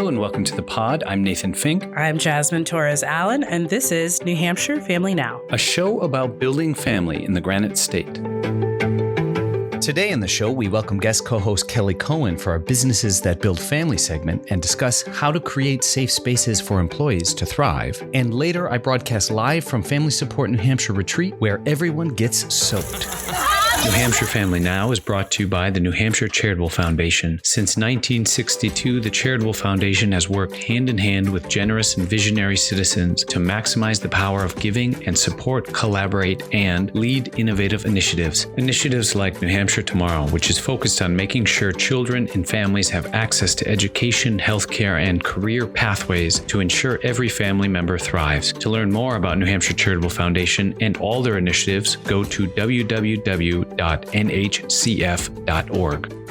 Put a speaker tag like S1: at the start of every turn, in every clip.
S1: and welcome to the pod. I'm Nathan Fink.
S2: I'm Jasmine Torres-Allen, and this is New Hampshire Family Now,
S1: a show about building family in the Granite State. Today in the show, we welcome guest co-host Kelly Cohen for our Businesses That Build Family segment and discuss how to create safe spaces for employees to thrive. And later, I broadcast live from Family Support New Hampshire retreat where everyone gets soaked. New Hampshire Family Now is brought to you by the New Hampshire Charitable Foundation. Since 1962, the Charitable Foundation has worked hand in hand with generous and visionary citizens to maximize the power of giving and support, collaborate, and lead innovative initiatives. Initiatives like New Hampshire Tomorrow, which is focused on making sure children and families have access to education, healthcare, and career pathways to ensure every family member thrives. To learn more about New Hampshire Charitable Foundation and all their initiatives, go to www.nhcf.org.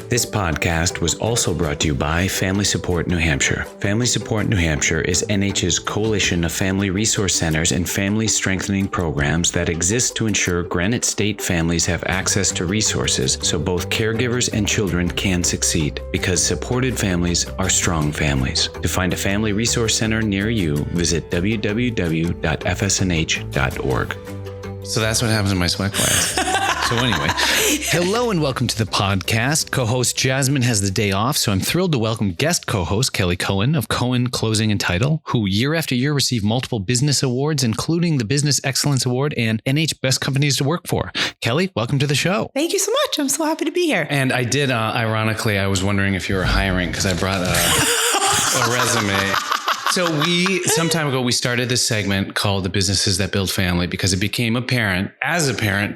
S1: This podcast was also brought to you by Family Support New Hampshire. Family Support New Hampshire is NH's coalition of family resource centers and family strengthening programs that exist to ensure Granite State families have access to resources so both caregivers and children can succeed. Because supported families are strong families. To find a family resource center near you, visit www.fsnh.org. So that's what happens in my sweat glands. So anyway, hello and welcome to the podcast. Co-host Jasmine has the day off, so I'm thrilled to welcome guest co-host Kelly Cohen of Cohen Closing and Title, who year after year receive multiple business awards, including the Business Excellence Award and NH Best Companies to Work For. Kelly, welcome to the show.
S2: Thank you so much. I'm so happy to be here.
S1: And I did, ironically, I was wondering if you were hiring because I brought a resume. So some time ago, we started this segment called The Businesses That Build Family because it became apparent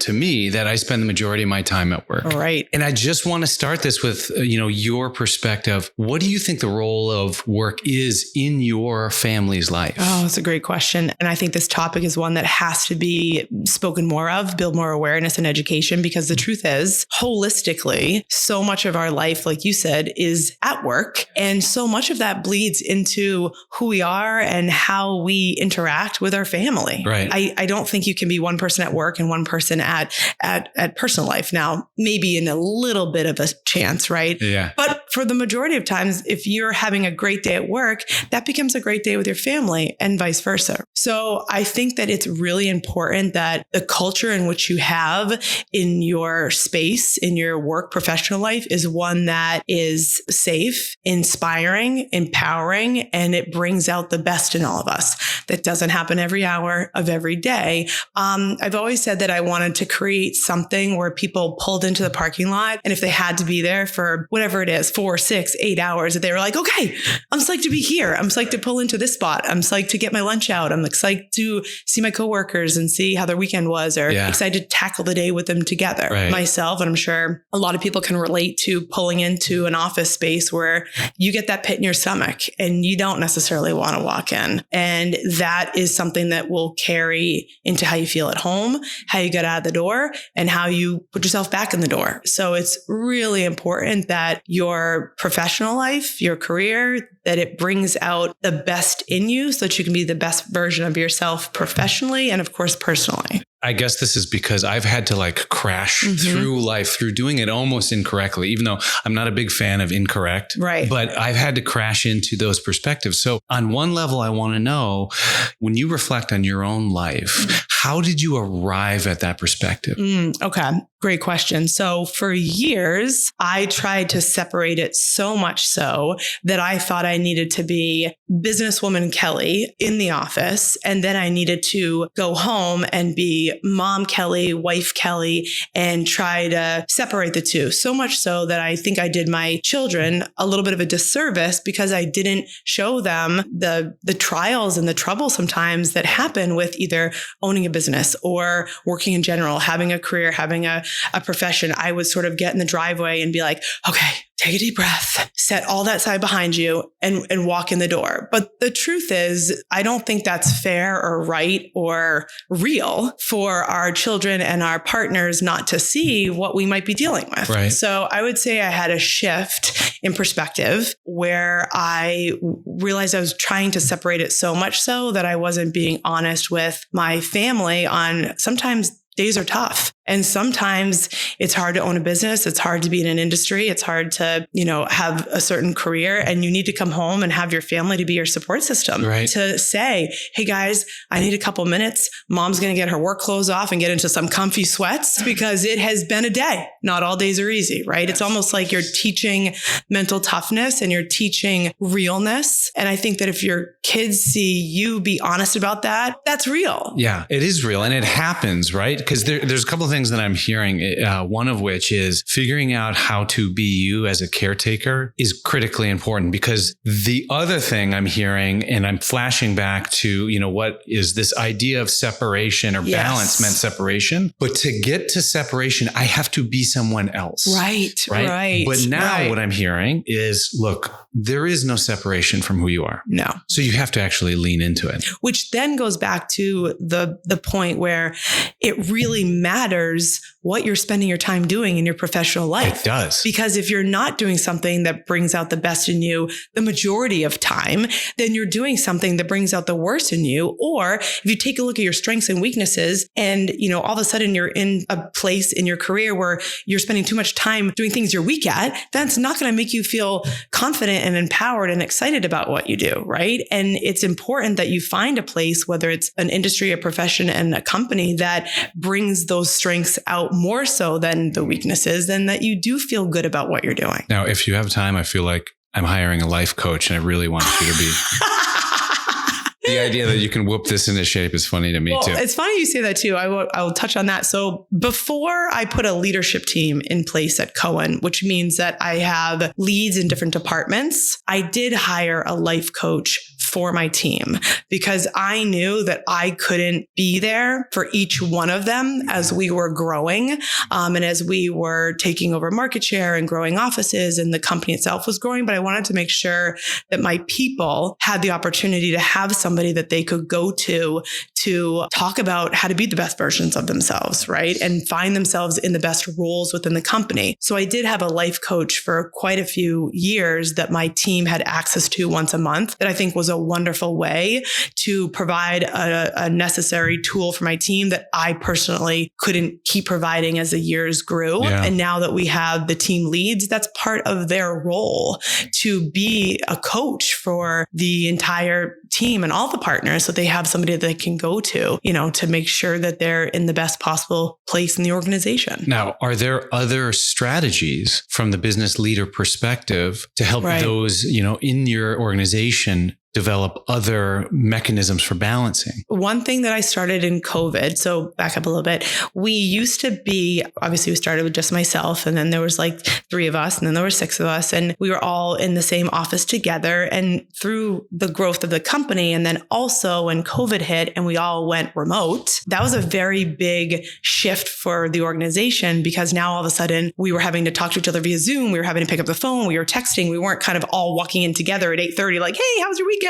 S1: to me that I spend the majority of my time at work.
S2: Right.
S1: And I just want to start this with, your perspective. What do you think the role of work is in your family's life?
S2: Oh, that's a great question. And I think this topic is one that has to be spoken more of, build more awareness and education, because the truth is, holistically, so much of our life, like you said, is at work. And so much of that bleeds into who we are and how we interact with our family.
S1: Right.
S2: I don't think you can be one person at work and one person at personal life. Now, maybe in a little bit of a chance, right?
S1: Yeah.
S2: But for the majority of times, if you're having a great day at work, that becomes a great day with your family and vice versa. So I think that it's really important that the culture in which you have in your space, in your work professional life is one that is safe, inspiring, empowering, and it brings out the best in all of us. That doesn't happen every hour of every day. I've always said that I wanted to create something where people pulled into the parking lot, and if they had to be there for whatever it is, 4, 6, 8 hours, that they were like, okay, I'm psyched to be here. I'm psyched to pull into this spot. I'm psyched to get my lunch out. I'm psyched to see my coworkers and see how their weekend was, or excited to tackle the day with them together.
S1: Right.
S2: Myself, and I'm sure a lot of people can relate to pulling into an office space where you get that pit in your stomach and you don't necessarily want to walk in. And that is something that will carry into how you feel at home, how you get out of the door, and how you put yourself back in the door. So it's really important that your professional life, your career, that it brings out the best in you so that you can be the best version of yourself professionally and, of course, personally.
S1: I guess this is because I've had to crash through life through doing it almost incorrectly, even though I'm not a big fan of incorrect.
S2: Right.
S1: But I've had to crash into those perspectives. So on one level, I want to know, when you reflect on your own life, how did you arrive at that perspective?
S2: Okay. Great question. So for years, I tried to separate it so much so that I thought I needed to be businesswoman Kelly in the office. And then I needed to go home and be mom Kelly, wife Kelly, and try to separate the two. So much so that I think I did my children a little bit of a disservice because I didn't show them the trials and the trouble sometimes that happen with either owning a business or working in general, having a career, having a profession. I would sort of get in the driveway and be like, okay, take a deep breath, set all that side behind you and walk in the door. But the truth is, I don't think that's fair or right or real for our children and our partners not to see what we might be dealing with.
S1: Right.
S2: So I would say I had a shift in perspective where I realized I was trying to separate it so much so that I wasn't being honest with my family on sometimes days are tough. And sometimes it's hard to own a business. It's hard to be in an industry. It's hard to, have a certain career, and you need to come home and have your family to be your support system,
S1: right?
S2: To say, hey guys, I need a couple minutes. Mom's going to get her work clothes off and get into some comfy sweats because it has been a day. Not all days are easy, right? Yes. It's almost like you're teaching mental toughness and you're teaching realness. And I think that if your kids see you be honest about that, that's real.
S1: Yeah, it is real. And it happens, right? Because there's a couple of things that I'm hearing, one of which is figuring out how to be you as a caretaker is critically important, because the other thing I'm hearing, and I'm flashing back to, what is this idea of separation or balance meant separation, but to get to separation, I have to be someone else.
S2: Right.
S1: But now what I'm hearing is, look, there is no separation from who you are.
S2: No.
S1: So you have to actually lean into it.
S2: Which then goes back to the point where it really matters what you're spending your time doing in your professional life.
S1: It does.
S2: Because if you're not doing something that brings out the best in you the majority of time, then you're doing something that brings out the worst in you. Or if you take a look at your strengths and weaknesses and, all of a sudden you're in a place in your career where you're spending too much time doing things you're weak at, that's not going to make you feel confident and empowered and excited about what you do, right? And it's important that you find a place, whether it's an industry, a profession, and a company that brings those strengths out more so than the weaknesses, and that you do feel good about what you're doing.
S1: Now, if you have time, I feel like I'm hiring a life coach, and I really want you to be... The idea that you can whoop this into shape is funny to me too.
S2: It's funny you say that too. I will touch on that. So before I put a leadership team in place at Cohen, which means that I have leads in different departments, I did hire a life coach for my team because I knew that I couldn't be there for each one of them as we were growing, and as we were taking over market share and growing offices, and the company itself was growing. But I wanted to make sure that my people had the opportunity to have somebody that they could go to talk about how to be the best versions of themselves, right? And find themselves in the best roles within the company. So I did have a life coach for quite a few years that my team had access to once a month, that I think was a wonderful way to provide a necessary tool for my team that I personally couldn't keep providing as the years grew. Yeah. And now that we have the team leads, that's part of their role, to be a coach for the entire team and all the partners, so they have somebody that they can go to, to make sure that they're in the best possible place in the organization.
S1: Now, are there other strategies from the business leader perspective to help those, in your organization develop other mechanisms for balancing?
S2: One thing that I started in COVID, so back up a little bit, we used to be, obviously we started with just myself, and then there was like 3 of us, and then there were 6 of us, and we were all in the same office together. And through the growth of the company, and then also when COVID hit and we all went remote, that was a very big shift for the organization, because now all of a sudden we were having to talk to each other via Zoom. We were having to pick up the phone. We were texting. We weren't kind of all walking in together at 8:30 like, hey, how was your weekend?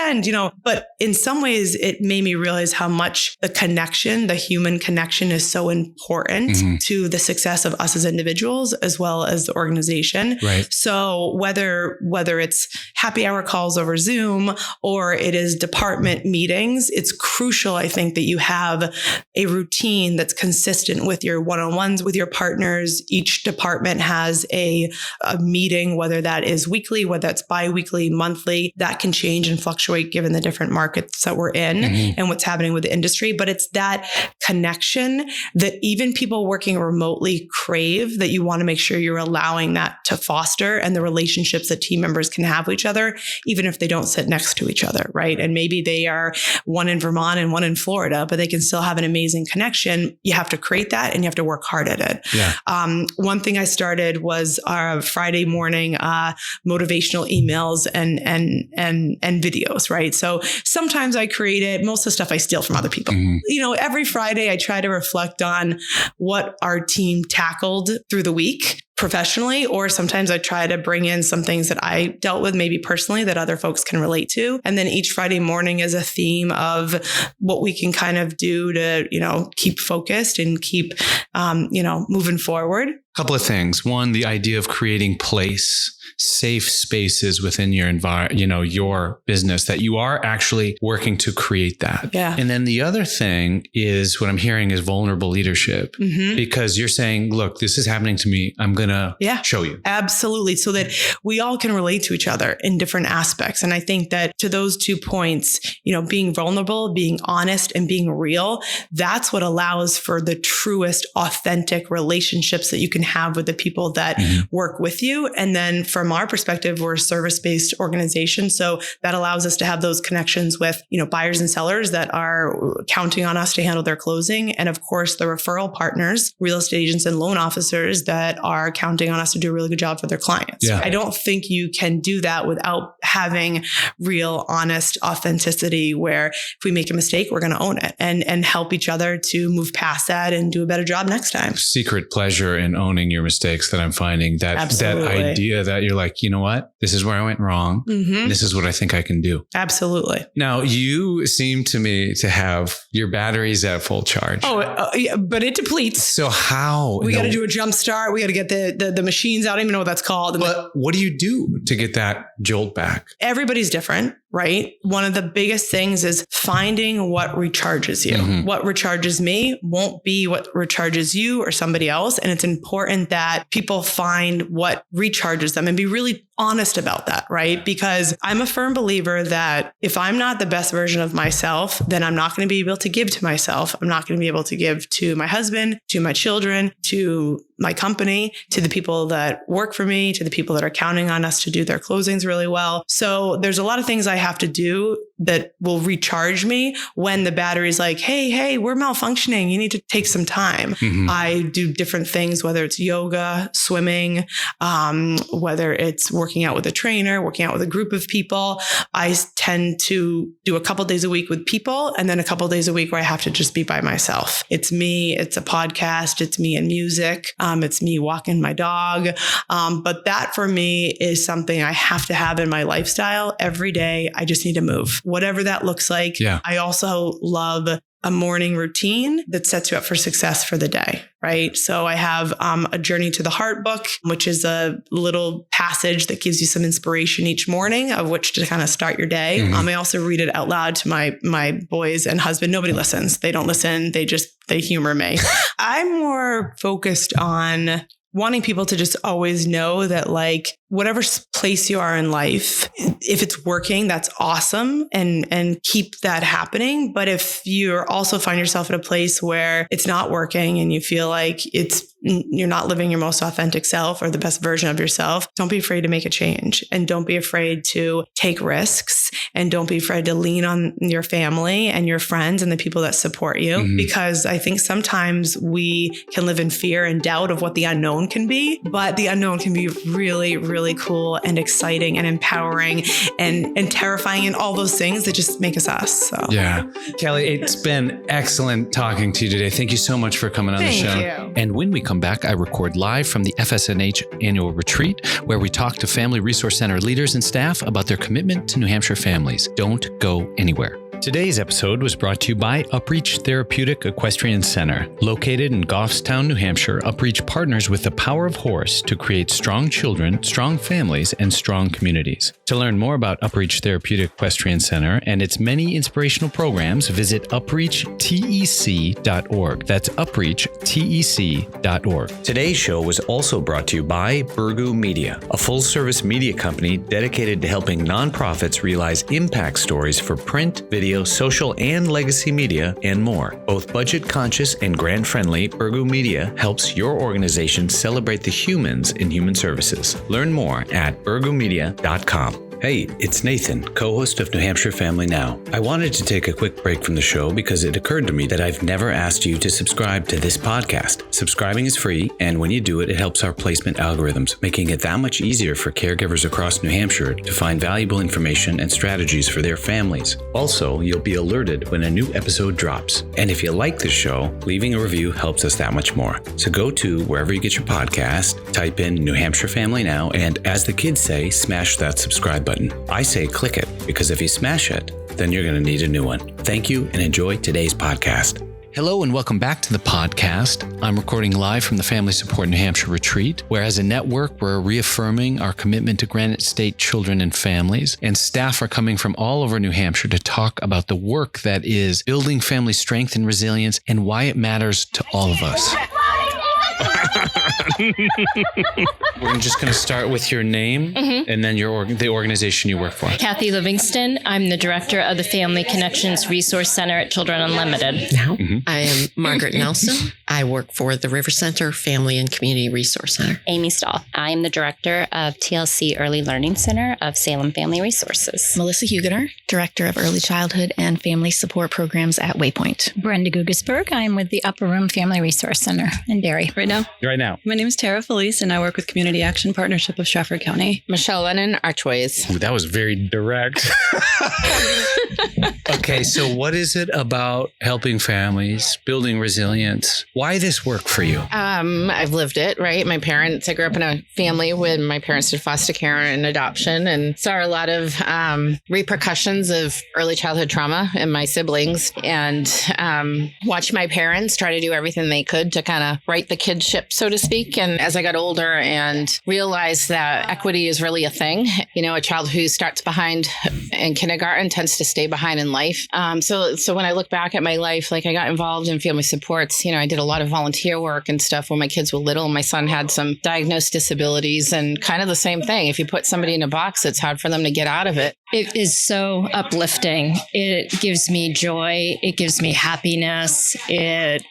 S2: But in some ways it made me realize how much the human connection is so important to the success of us as individuals as well as the organization.
S1: Right.
S2: So whether it's happy hour calls over Zoom or it is department meetings, it's crucial, I think, that you have a routine that's consistent with your one-on-ones with your partners. Each department has a meeting, whether that is weekly, whether that's bi-weekly, monthly, that can change and fluctuate given the different markets that we're in and what's happening with the industry. But it's that connection that even people working remotely crave, that you want to make sure you're allowing that to foster, and the relationships that team members can have with each other, even if they don't sit next to each other, right? And maybe they are one in Vermont and one in Florida, but they can still have an amazing connection. You have to create that, and you have to work hard at it.
S1: Yeah.
S2: One thing I started was our Friday morning motivational emails and videos. Right. So sometimes I create it. Most of the stuff I steal from other people. Every Friday I try to reflect on what our team tackled through the week professionally, or sometimes I try to bring in some things that I dealt with maybe personally that other folks can relate to. And then each Friday morning is a theme of what we can kind of do to, keep focused and keep, moving forward.
S1: Couple of things. One, the idea of creating safe spaces within your environment, your business, that you are actually working to create that.
S2: Yeah.
S1: And then the other thing is what I'm hearing is vulnerable leadership, because you're saying, look, this is happening to me. I'm going to show you.
S2: Absolutely. So that we all can relate to each other in different aspects. And I think that to those 2 points, being vulnerable, being honest, and being real, that's what allows for the truest, authentic relationships that you can have with the people that work with you. And then from our perspective, we're a service-based organization. So that allows us to have those connections with, buyers and sellers that are counting on us to handle their closing. And of course, the referral partners, real estate agents and loan officers that are counting on us to do a really good job for their clients.
S1: Yeah.
S2: I don't think you can do that without having real, honest authenticity, where if we make a mistake, we're going to own it and help each other to move past that and do a better job next time.
S1: Secret pleasure in owning your mistakes that I'm finding, that idea that you're like, you know what, this is where I went wrong. This is what I think I can do.
S2: Absolutely.
S1: Now, you seem to me to have your batteries at full charge.
S2: Yeah, but it depletes.
S1: So how?
S2: We got to do a jump start. We got to get the machines out. I don't even know what that's called.
S1: But what do you do to get that jolt back?
S2: Everybody's different, right? One of the biggest things is finding what recharges you. What recharges me won't be what recharges you or somebody else. And it's important that people find what recharges them and be really honest about that, right? Because I'm a firm believer that if I'm not the best version of myself, then I'm not going to be able to give to myself. I'm not going to be able to give to my husband, to my children, to my company, to the people that work for me, to the people that are counting on us to do their closings really well. So there's a lot of things I have to do that will recharge me when the battery's like, hey, we're malfunctioning. You need to take some time. I do different things, whether it's yoga, swimming, whether it's working out with a trainer, working out with a group of people. I tend to do a couple days a week with people, and then a couple days a week where I have to just be by myself. It's me, it's a podcast, it's me and music. It's me walking my dog. But that for me is something I have to have in my lifestyle every day. I just need to move, whatever that looks like.
S1: Yeah.
S2: I also love a morning routine that sets you up for success for the day, right? So I have a Journey to the Heart book, which is a little passage that gives you some inspiration each morning of which to kind of start your day. I also read it out loud to my boys and husband. Nobody listens. They don't listen. They humor me. I'm more focused on wanting people to just always know that, like, whatever place you are in life, if it's working, that's awesome, and keep that happening. But if you also find yourself at a place where it's not working and you feel like you're not living your most authentic self or the best version of yourself, don't be afraid to make a change, and don't be afraid to take risks, and don't be afraid to lean on your family and your friends and the people that support you. Because I think sometimes we can live in fear and doubt of what the unknown can be, but the unknown can be really, really cool and exciting and empowering and terrifying and all those things that just make us us. So.
S1: Yeah. Kelly, it's been excellent talking to you today. Thank you so much for coming on the show.
S2: Thank you.
S1: And when we come back, I record live from the FSNH annual retreat, where we talk to Family Resource Center leaders and staff about their commitment to New Hampshire families. Don't go anywhere. Today's episode was brought to you by Upreach Therapeutic Equestrian Center. Located in Goffstown, New Hampshire, Upreach partners with the power of horse to create strong children, strong families, and strong communities. To learn more about Upreach Therapeutic Equestrian Center and its many inspirational programs, visit upreachtec.org. That's upreachtec.org. Today's show was also brought to you by Burgoo Media, a full-service media company dedicated to helping nonprofits realize impact stories for print, video, social, and legacy media, and more. Both budget-conscious and grant-friendly, Burgoo Media helps your organization celebrate the humans in human services. Learn more at burgoomedia.com. Hey, it's Nathan, co-host of New Hampshire Family Now. I wanted to take a quick break from the show because it occurred to me that I've never asked you to subscribe to this podcast. Subscribing is free, and when you do it, it helps our placement algorithms, making it that much easier for caregivers across New Hampshire to find valuable information and strategies for their families. Also, you'll be alerted when a new episode drops. And if you like the show, leaving a review helps us that much more. So go to wherever you get your podcast, type in New Hampshire Family Now, and as the kids say, smash that subscribe button. I say click it, because if you smash it, then you're going to need a new one. Thank you, and enjoy today's podcast. Hello and welcome back to the podcast. I'm recording live from the Family Support New Hampshire retreat, where as a network, we're reaffirming our commitment to Granite State children and families, and staff are coming from all over New Hampshire to talk about the work that is building family strength and resilience and why it matters to all of us. We're just going to start with your name and then the organization you work for.
S3: Kathy Livingston. I'm the director of the Family Connections Resource Center at Children Unlimited.
S4: Now, I am Margaret Nelson. I work for the River Center Family and Community Resource Center.
S3: Amy Stahl. I'm the director of TLC Early Learning Center of Salem Family Resources.
S5: Melissa Hugener, director of Early Childhood and Family Support Programs at Waypoint.
S6: Brenda Gugesberg. I'm with the Upper Room Family Resource Center in Barrie.
S1: Right now.
S7: My name is Tara Felice, and I work with Community Action Partnership of Stratford County.
S8: Michelle Lennon, Archways.
S1: Ooh, that was very direct. Okay, so what is it about helping families, building resilience? Why this work for you?
S8: I've lived it, right? I grew up in a family when my parents did foster care and adoption and saw a lot of repercussions of early childhood trauma in my siblings, and watched my parents try to do everything they could to kind of right the kid ship, so to speak. And as I got older and realized that equity is really a thing, a child who starts behind in kindergarten tends to stay behind in life. So when I look back at my life, like I got involved in family supports, I did a lot of volunteer work and stuff when my kids were little. My son had some diagnosed disabilities, and kind of the same thing. If you put somebody in a box, it's hard for them to get out of it.
S3: It is so uplifting. It gives me joy. It gives me happiness. It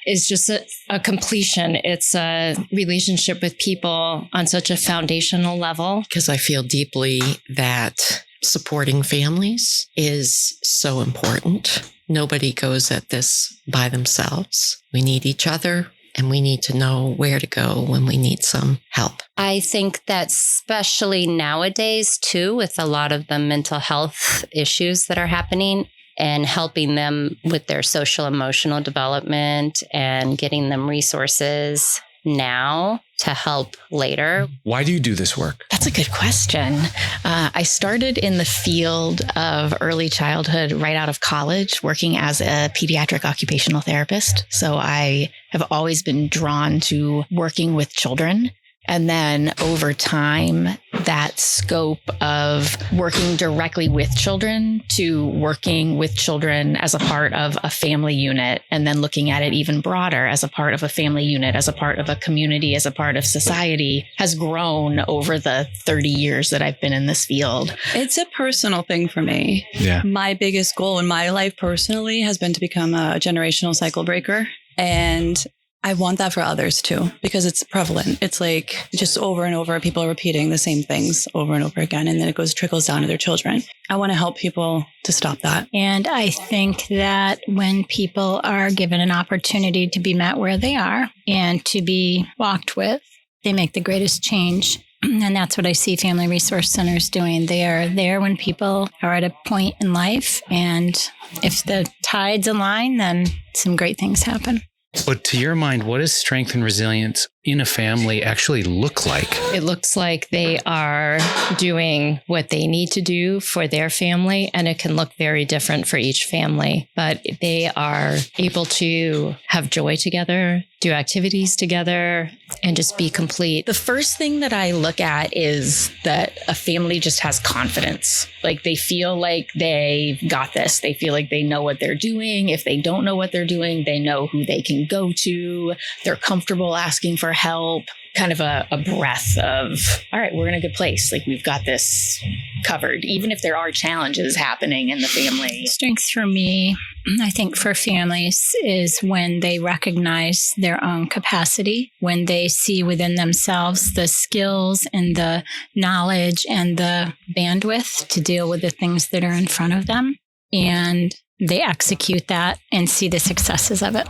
S3: is just a completion. It's a relationship with people on such a foundational level.
S4: Because I feel deeply that supporting families is so important. Nobody goes at this by themselves. We need each other, and we need to know where to go when we need some help.
S3: I think that especially nowadays, too, with a lot of the mental health issues that are happening, and helping them with their social emotional development and getting them resources now to help later.
S1: Why do you do this work?
S5: That's a good question. I started in the field of early childhood right out of college, working as a pediatric occupational therapist. So I have always been drawn to working with children. And then over time, that scope of working directly with children to working with children as a part of a family unit, and then looking at it even broader as a part of a family unit, as a part of a community, as a part of society, has grown over the 30 years that I've been in this field.
S7: It's a personal thing for me.
S1: Yeah.
S7: My biggest goal in my life personally has been to become a generational cycle breaker. And I want that for others too, because it's prevalent. It's like just over and over, people are repeating the same things over and over again. And then it trickles down to their children. I want to help people to stop that.
S6: And I think that when people are given an opportunity to be met where they are and to be walked with, they make the greatest change. And that's what I see Family Resource Centers doing. They are there when people are at a point in life. And if the tides align, then some great things happen.
S1: But to your mind, what does strength and resilience in a family actually look like?
S3: It looks like they are doing what they need to do for their family, and it can look very different for each family. But they are able to have joy together, do activities together, and just be complete.
S5: The first thing that I look at is that a family just has confidence. Like they feel like they've got this. They feel like they know what they're doing. If they don't know what they're doing, they know who they can go to. They're comfortable asking for help. Kind of a breath of, all right, we're in a good place. Like we've got this covered, even if there are challenges happening in the family.
S6: Strength for me, I think for families, is when they recognize their own capacity, when they see within themselves the skills and the knowledge and the bandwidth to deal with the things that are in front of them. And they execute that and see the successes of it.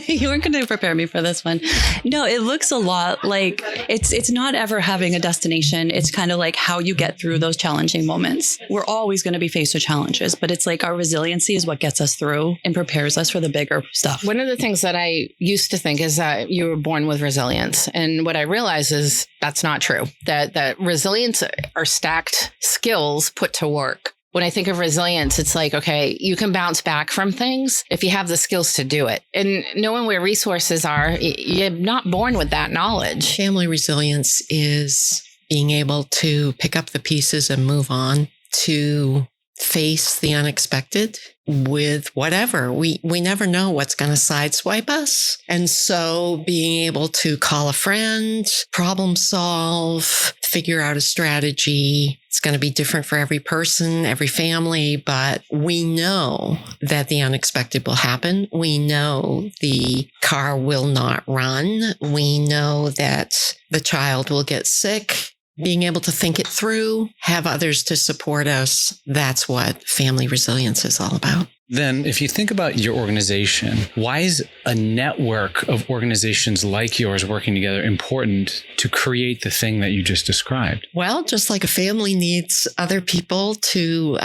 S7: You weren't going to prepare me for this one. No, it looks a lot like it's not ever having a destination. It's kind of like how you get through those challenging moments. We're always going to be faced with challenges, but it's like our resiliency is what gets us through and prepares us for the bigger stuff.
S8: One of the things that I used to think is that you were born with resilience. And what I realize is that's not true. That resilience are stacked skills put to work. when I think of resilience, it's like, okay, you can bounce back from things if you have the skills to do it. And knowing where resources are, you're not born with that knowledge.
S4: Family resilience is being able to pick up the pieces and move on, to face the unexpected with whatever. We never know what's going to sideswipe us. And so being able to call a friend, problem solve, figure out a strategy. It's going to be different for every person, every family, but we know that the unexpected will happen. We know the car will not run. We know that the child will get sick. Being able to think it through, have others to support us. That's what family resilience is all about.
S1: Then if you think about your organization, why is a network of organizations like yours working together important to create the thing that you just described?
S4: Well, just like a family needs other people to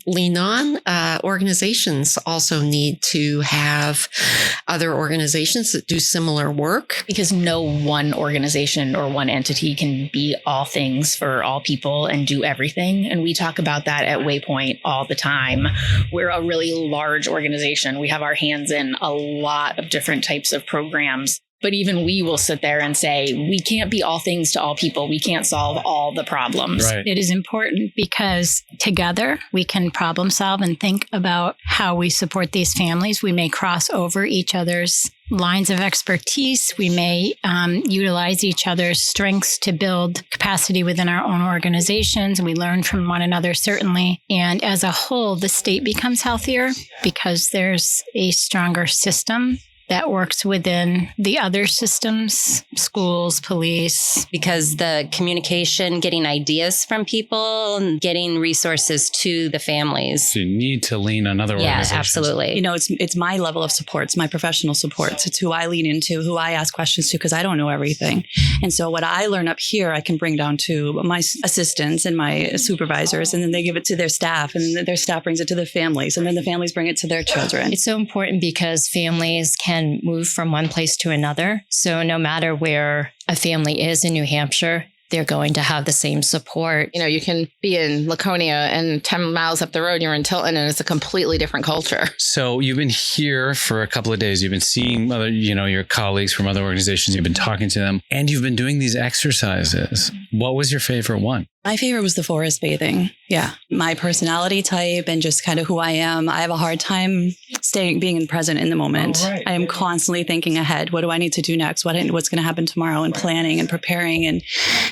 S4: lean on, organizations also need to have other organizations that do similar work.
S5: Because no one organization or one entity can be all things for all people and do everything. And we talk about that at Waypoint all the time. We're a really large organization. We have our hands in a lot of different types of programs. But even we will sit there and say, we can't be all things to all people. We can't solve all the problems.
S1: Right.
S6: It is important because together we can problem solve and think about how we support these families. We may cross over each other's lines of expertise. We may utilize each other's strengths to build capacity within our own organizations. We learn from one another, certainly. And as a whole, the state becomes healthier because there's a stronger system that works within the other systems, schools, police.
S3: Because the communication, getting ideas from people and getting resources to the families.
S1: So you need to lean on other organizations.
S3: Yeah, absolutely.
S7: You know, it's my level of support. It's my professional support. It's who I lean into, who I ask questions to, because I don't know everything. And so what I learn up here, I can bring down to my assistants and my supervisors, and then they give it to their staff, and then their staff brings it to their families, and then the families bring it to their children.
S9: It's so important because families can move from one place to another. So no matter where a family is in New Hampshire, they're going to have the same support.
S8: You know, you can be in Laconia and 10 miles up the road, you're in Tilton, and it's a completely different culture.
S1: So you've been here for a couple of days. You've been seeing other, your colleagues from other organizations. You've been talking to them, and you've been doing these exercises. What was your favorite one?
S7: My favorite was the forest bathing. Yeah. My personality type and just kind of who I am. I have a hard time being present in the moment. Oh, right. I am constantly thinking ahead. What do I need to do next? What's going to happen tomorrow, and planning and preparing, and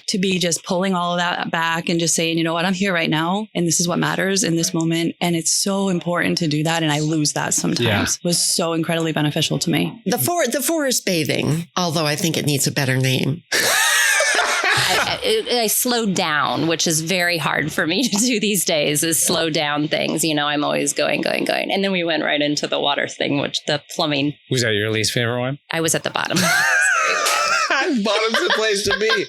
S7: to be just pulling all of that back and just saying, you know what, I'm here right now, and this is what matters in this moment. And it's so important to do that. And I lose that sometimes. Yeah. It was so incredibly beneficial to me.
S4: The forest bathing, although I think it needs a better name.
S3: I slowed down, which is very hard for me to do these days, is slow down things. I'm always going. And then we went right into the water thing, which the plumbing.
S1: Was that your least favorite one?
S3: I was at the bottom.
S1: Bottom's the place to be.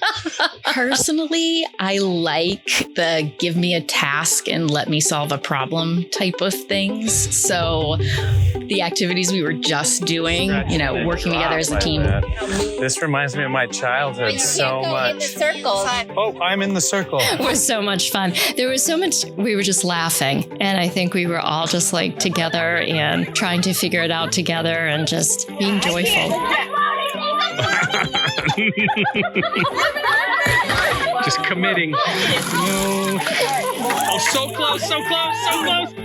S5: Personally, I like the give me a task and let me solve a problem type of things. So the activities we were just doing, working together as a team.
S10: This reminds me of my childhood so much.
S3: In the circle.
S10: Oh, I'm in the circle.
S9: It was so much fun. There was so much, we were just laughing. And I think we were all just like together and trying to figure it out together and just being joyful.
S10: Just committing. Oh, so close.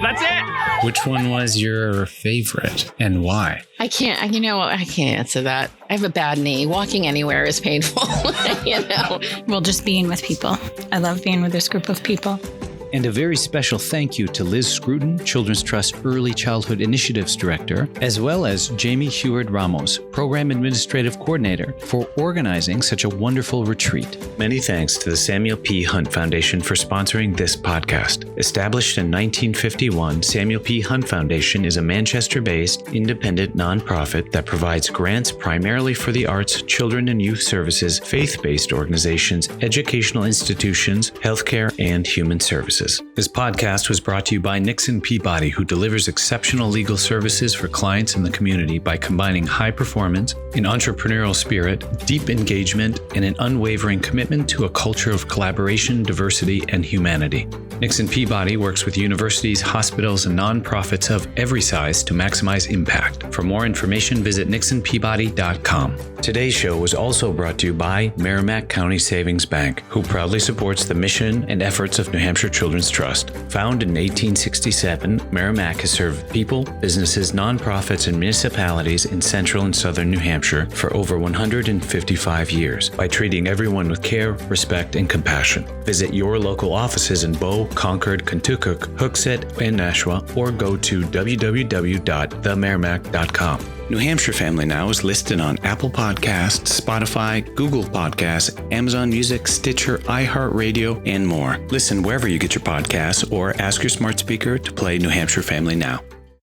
S10: That's it.
S1: Which one was your favorite and why?
S8: I can't answer that. I have a bad knee. Walking anywhere is painful,
S6: Well, just being with people. I love being with this group of people.
S1: And a very special thank you to Liz Scruton, Children's Trust Early Childhood Initiatives Director, as well as Jamie Heward Ramos, Program Administrative Coordinator, for organizing such a wonderful retreat. Many thanks to the Samuel P. Hunt Foundation for sponsoring this podcast. Established in 1951, Samuel P. Hunt Foundation is a Manchester-based, independent nonprofit that provides grants primarily for the arts, children and youth services, faith-based organizations, educational institutions, healthcare, and human services. Services. This podcast was brought to you by Nixon Peabody, who delivers exceptional legal services for clients in the community by combining high performance, an entrepreneurial spirit, deep engagement, and an unwavering commitment to a culture of collaboration, diversity, and humanity. Nixon Peabody works with universities, hospitals, and nonprofits of every size to maximize impact. For more information, visit nixonpeabody.com. Today's show was also brought to you by Merrimack County Savings Bank, who proudly supports the mission and efforts of New Hampshire Children's Trust. Founded in 1867, Merrimack has served people, businesses, nonprofits, and municipalities in central and southern New Hampshire for over 155 years by treating everyone with care, respect, and compassion. Visit your local offices in Bow, Concord, Kentucky, Hooksett, and Nashua, or go to www.themerrimack.com. New Hampshire Family Now is listed on Apple Podcasts, Spotify, Google Podcasts, Amazon Music, Stitcher, iHeartRadio, and more. Listen wherever you get your podcasts or ask your smart speaker to play New Hampshire Family Now.